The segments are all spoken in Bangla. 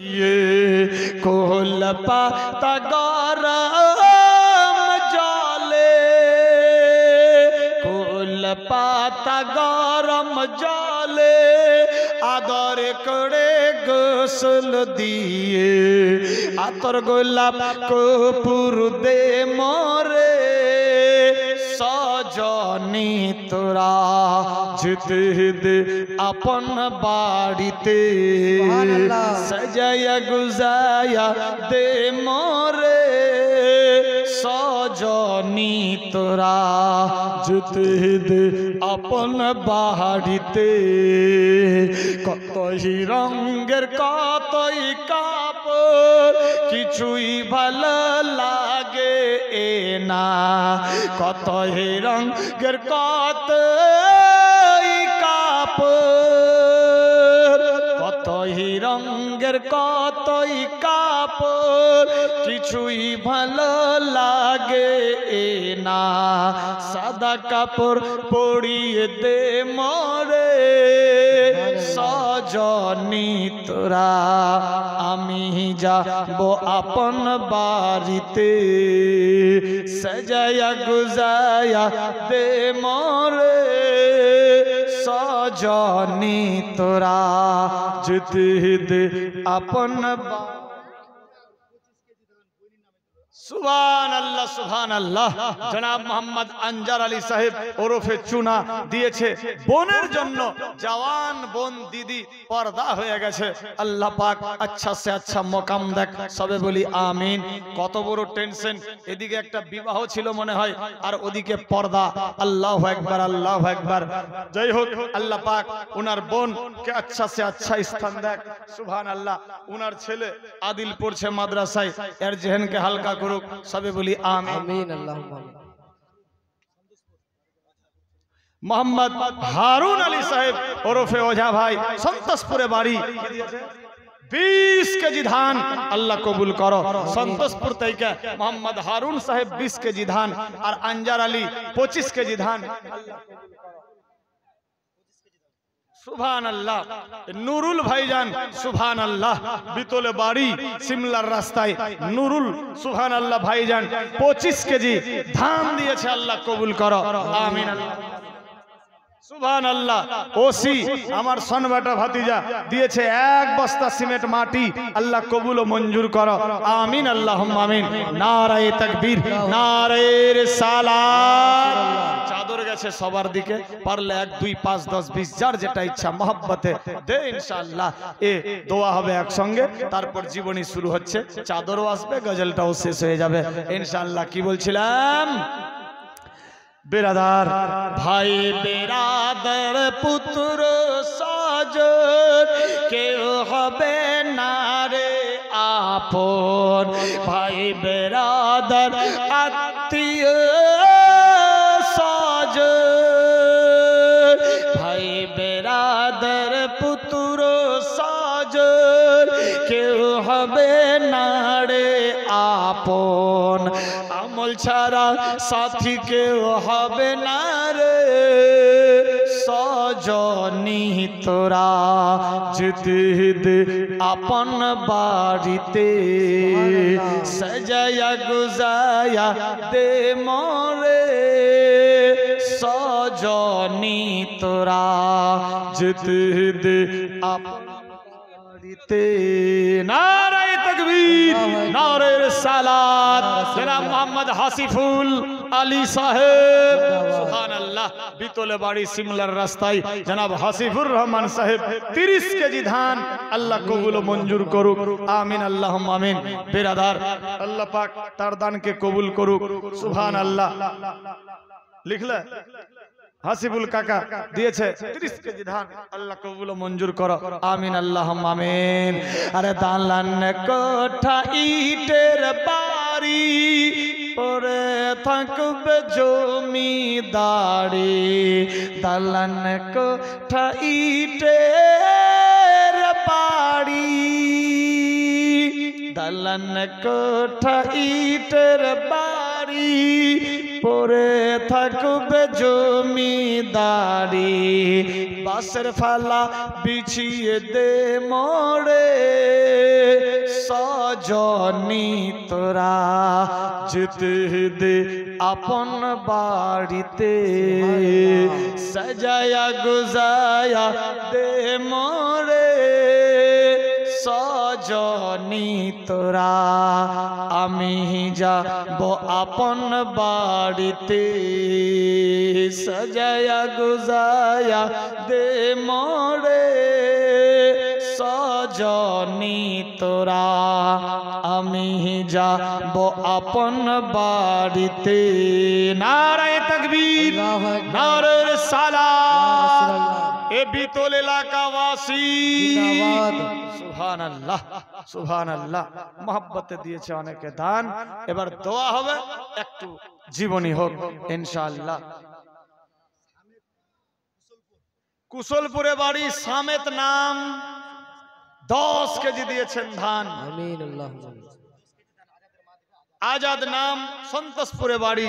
ये कोल पाता गरम जले कोल पाता गरम जले आदर करे गोसल दिए आतर गोलाप कपूर दे मोरे सजनी तोरा जिते दे अपन बाड़ीते सजाया गुजाया दे मोरे सजनी तोरा जिते दे अपन बाड़ीते कतई रंगेर कतई कापड़ किछुई भालो लागे ना कतई रंगेर कतई कापड़ कतई रंगेर कतई कापड़ किछुई भालो लागे ना सादा कापड़ पड़िए दे मोरे सजनी तोरा आमी जाबो आपन बाड़ीते सजाया गुजाया दे मोरे सजनी तोरा जिते दे अपन सुभान अल्लाह जनाब मोहम्मद अंजार अली साहेब ओरफे चुना दिएছে বোনের জন্য जवान বোন दीदी पर्दा হয়ে গেছে আল্লাহ পাক अच्छा से अच्छा মকাম দেখ সবে বলি আমিন কত বড় টেনশন এদিকে একটা বিবাহ ছিল মনে হয় আর ওদিকে পর্দা আল্লাহু আকবার জয় হোক আল্লাহ পাক উনার বোন কে अच्छा से अच्छा স্থান দেখ সুবহানাল্লাহ উনার ছেলে আদিল পড়ছে মাদ্রাসায় এর জেহেনকে হালকা করুক सबे बोली आमीन मोहम्मद हारून अली साहेब ओरफे ओझा भाई संतोषपुरे बाड़ी 20 केजी धान अल्लाह कबूल करो संतोषपुर तैके मोहम्मद हारून साहेब 20 केजी धान और अंजार अली 25 केजी धान सुभान अल्लाह नूरुल भाईजान सुभान अल्लाह बितोले बाड़ी सिमलार रास्ताय नूरुल सुभान अल्लाह भाईजान 25 केजी धान दिएছে अल्लाह कबूल करो आमीन सुभान अल्लाह ओसी आमार सनबाटा भातीजा दिएছে एक बस्ता सीमेंट माटी अल्लाह कबूल ও मंजूर करो आमीन अल्लाहुम्मा आमीन नाराए तकबीर नारे रिसालात चादर গেছে সবার দিকে পারলে 1 2 5 10 20 যার যেটা ইচ্ছা मोहब्बते দে ইনশাআল্লাহ এ দোয়া হবে একসঙ্গে তারপর জীবনী শুরু হচ্ছে চাদরও আসবে গজলটাও শেষ হয়ে যাবে ইনশাআল্লাহ কি বলছিলাম बेरादार भाई बेरादर पुत्र साजन के हबे नारे आपन भाई बेरादर आत्मीय साजन भाई बेरादर पुत्र साजन के हबे नारे आपन আমল ছাড়া সাথী কেউ হবে না রে সজনী তোরা যেতে দে আপন বাড়িতে সাজায়া গুজায়া দে মোরে সজনী তোরা যেতে দে আপন नारे तकबीर नारे रिसालात जनाब मोहम्मद हासिफुल अली साहेब सुभान अल्लाह बितोले बाड़ी सिमलार रास्ताय जनाब हासिफुर रहमान साहेब 30 केजी धान अल्लाह कबूल ও मंजूर करुक आमीन अल्लाहुम्मा आमीन बेरादार अल्लाह पाक तार दान के कबूल करुक सुभान अल्लाह लिखले हासिबुल काका दिएছে 30 केजी धान अल्लाह कबूल ও मंजूर करो आमीन अल्लाहुम्मा आमीन अरे दालान कोठा इटेर बाड़ी परे थाकबे जमीदारी दालान कोठा इटेर बाड़ी दालान कोठा इटेर बाड़ी পরে থাকবে জমিদারি বাঁশের ফালা বিছিয়ে দে মোরে সজনী তোরা যেতে দে আপন বাড়িতে সাজায়া গুজায়া দে মোরে সজনী তোরা আমি যাব আপন বাড়িতে সাজায়া গুজায়া দে মোরে সজনী তোরা আমি যাব আপন বাড়িতে নারায়ে তাকবীর নারায়ে রিসালাত এ বিতল এলাকাবাসী সুবহানাল্লাহ সুবহানাল্লাহ মোহাব্বতে দিয়েছে অনেকে দান এবার দোয়া হবে একটু জীবনী হোক ইনশাআল্লাহ কুশলপুরে বাড়ি সামেত নাম 10 কেজি দিয়েছেন ধান আমিন আল্লাহ আজাদ নাম সন্তোষপুরে বাড়ি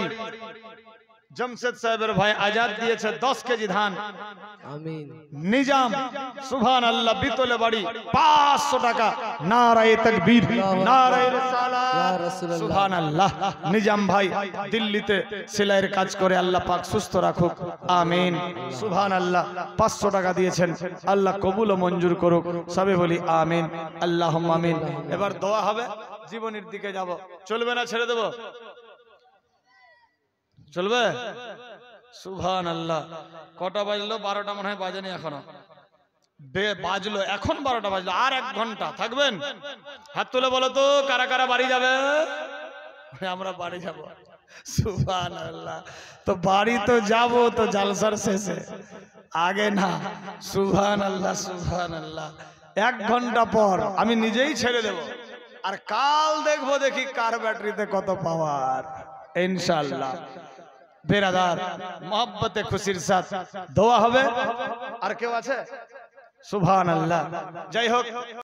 জমশেদ সাহেবের ভাই আজাদ দিয়েছে 10 কেজি ধান আমিন নিজাম সুবহানাল্লাহ বিতলে বাড়ি 500 টাকা নারায়ে তাকবীর নারায়ে রিসালাত সুবহানাল্লাহ নিজাম ভাই দিল্লিতে সেলাইয়ের কাজ করে আল্লাহ পাক সুস্থ রাখুক আমিন সুবহানাল্লাহ 500 টাকা দিয়েছেন আল্লাহ কবুল ও মঞ্জুর করুক সবে বলি আমিন আল্লাহুম্মা আমিন এবার দোয়া হবে জীবনের দিকে যাব চলবে না ছেড়ে দেব চলবে সুবহানাল্লাহ কটা বাজলো 12টা মনে হয় বাজেনি এখনো বাজলো এখন 12টা বাজলো আর 1 ঘন্টা থাকবেন হাত তুলে বলো তো কারা কারা বাড়ি যাবে আমরা বাড়ি যাব সুবহানাল্লাহ তো বাড়ি তো যাব তো জালসার শেষে আগে না সুবহানাল্লাহ সুবহানাল্লাহ 1 ঘন্টা পর আমি নিজেই ছেড়ে দেব আর কাল দেখবো দেখি কার ব্যাটারিতে কত পাওয়ার ইনশাআল্লাহ বেরাদার মোহাব্বতে খুশির সাথ দোয়া হবে আর কেউ আছে সুবহানাল্লাহ যাই হোক